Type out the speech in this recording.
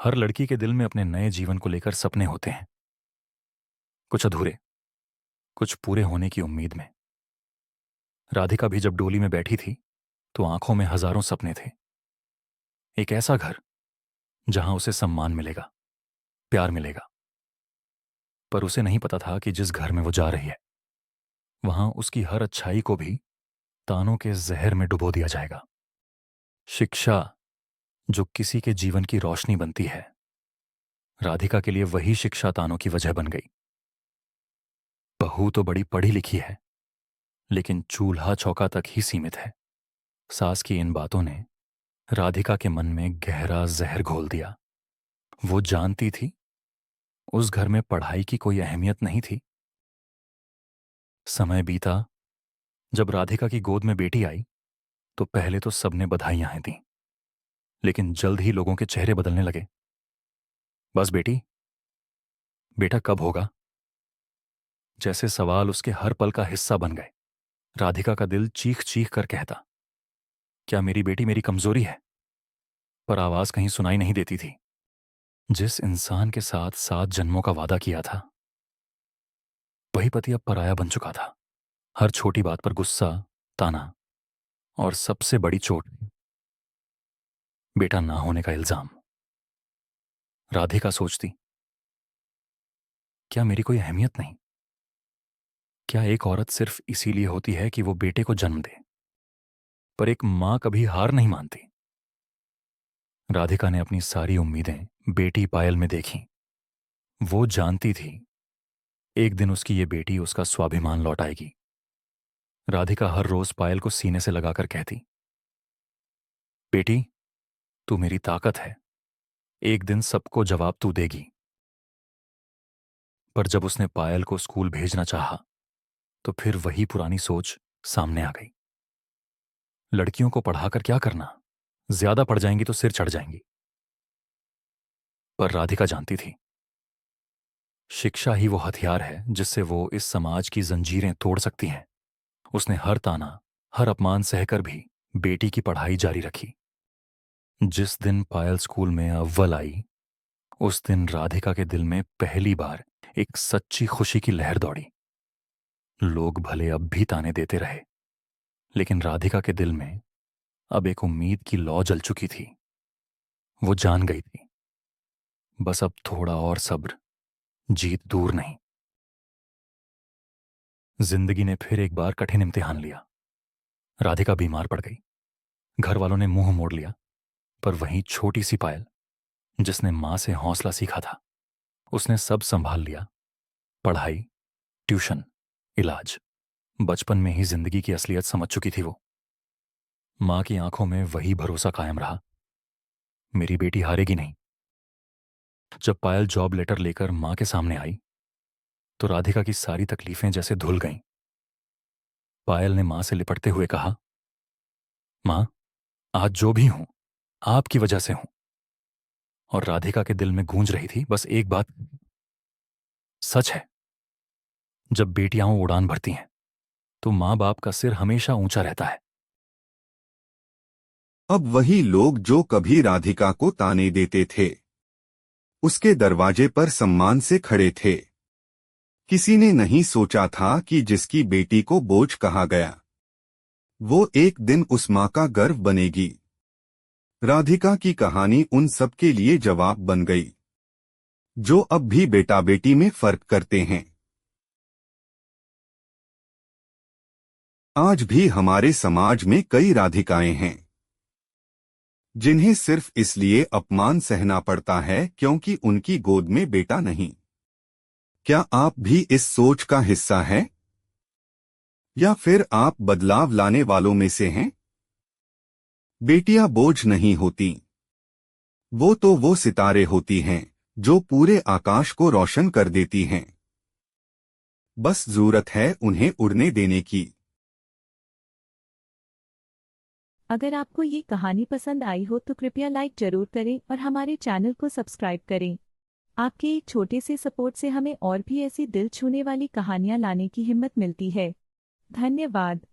हर लड़की के दिल में अपने नए जीवन को लेकर सपने होते हैं, कुछ अधूरे, कुछ पूरे होने की उम्मीद में। राधिका भी जब डोली में बैठी थी तो आंखों में हजारों सपने थे। एक ऐसा घर जहां उसे सम्मान मिलेगा, प्यार मिलेगा। पर उसे नहीं पता था कि जिस घर में वो जा रही है वहां उसकी हर अच्छाई को भी तानों के जहर में डुबो दिया जाएगा। शिक्षा, जो किसी के जीवन की रोशनी बनती है, राधिका के लिए वही शिक्षा तानों की वजह बन गई। बहू तो बड़ी पढ़ी लिखी है, लेकिन चूल्हा चौका तक ही सीमित है। सास की इन बातों ने राधिका के मन में गहरा जहर घोल दिया। वो जानती थी उस घर में पढ़ाई की कोई अहमियत नहीं थी। समय बीता, जब राधिका की गोद में बेटी आई तो पहले तो सबने बधाइयां दी, लेकिन जल्द ही लोगों के चेहरे बदलने लगे। बस बेटी, बेटा कब होगा? जैसे सवाल उसके हर पल का हिस्सा बन गए। राधिका का दिल चीख चीख कर कहता, क्या मेरी बेटी मेरी कमजोरी है? पर आवाज कहीं सुनाई नहीं देती थी। जिस इंसान के साथ 7 जन्मों का वादा किया था, वही पति अब पराया बन चुका था। हर छोटी बात पर गुस्सा, ताना और सबसे बड़ी चोट, बेटा ना होने का इल्जाम। राधिका सोचती, क्या मेरी कोई अहमियत नहीं? क्या एक औरत सिर्फ इसीलिए होती है कि वो बेटे को जन्म दे? पर एक मां कभी हार नहीं मानती। राधिका ने अपनी सारी उम्मीदें बेटी पायल में देखीं। वो जानती थी एक दिन उसकी ये बेटी उसका स्वाभिमान लौटाएगी। राधिका हर रोज पायल को सीने से लगाकर कहती, बेटी, तू मेरी ताकत है, एक दिन सबको जवाब तू देगी। पर जब उसने पायल को स्कूल भेजना चाहा तो फिर वही पुरानी सोच सामने आ गई। लड़कियों को पढ़ाकर क्या करना? ज्यादा पढ़ जाएंगी तो सिर चढ़ जाएंगी। पर राधिका जानती थी शिक्षा ही वो हथियार है जिससे वो इस समाज की जंजीरें तोड़ सकती हैं। उसने हर ताना, हर अपमान सहकर भी बेटी की पढ़ाई जारी रखी। जिस दिन पायल स्कूल में अव्वल आई, उस दिन राधिका के दिल में पहली बार एक सच्ची खुशी की लहर दौड़ी। लोग भले अब भी ताने देते रहे, लेकिन राधिका के दिल में अब एक उम्मीद की लौ जल चुकी थी। वो जान गई थी, बस अब थोड़ा और सब्र, जीत दूर नहीं। जिंदगी ने फिर एक बार कठिन इम्तिहान लिया। राधिका बीमार पड़ गई। घर वालों ने मुंह मोड़ लिया। पर वहीं छोटी सी पायल, जिसने मां से हौसला सीखा था, उसने सब संभाल लिया। पढ़ाई, ट्यूशन, इलाज। बचपन में ही जिंदगी की असलियत समझ चुकी थी वो। मां की आंखों में वही भरोसा कायम रहा, मेरी बेटी हारेगी नहीं। जब पायल जॉब लेटर लेकर मां के सामने आई तो राधिका की सारी तकलीफें जैसे धुल गईं। पायल ने मां से लिपटते हुए कहा, मां, आज जो भी हूं आपकी वजह से हूं। और राधिका के दिल में गूंज रही थी बस एक बात, सच है, जब बेटियां उड़ान भरती हैं तो मां बाप का सिर हमेशा ऊंचा रहता है। अब वही लोग जो कभी राधिका को ताने देते थे, उसके दरवाजे पर सम्मान से खड़े थे। किसी ने नहीं सोचा था कि जिसकी बेटी को बोझ कहा गया, वो एक दिन उस मां का गर्व बनेगी। राधिका की कहानी उन सब के लिए जवाब बन गई, जो अब भी बेटा बेटी में फर्क करते हैं। आज भी हमारे समाज में कई राधिकाएं हैं जिन्हें सिर्फ इसलिए अपमान सहना पड़ता है क्योंकि उनकी गोद में बेटा नहीं। क्या आप भी इस सोच का हिस्सा हैं? या फिर आप बदलाव लाने वालों में से हैं? बेटियां बोझ नहीं होती, वो सितारे होती हैं जो पूरे आकाश को रोशन कर देती हैं। बस जरूरत है उन्हें उड़ने देने की। अगर आपको ये कहानी पसंद आई हो तो कृपया लाइक जरूर करें और हमारे चैनल को सब्सक्राइब करें। आपके एक छोटे से सपोर्ट से हमें और भी ऐसी दिल छूने वाली कहानियां लाने की हिम्मत मिलती है। धन्यवाद।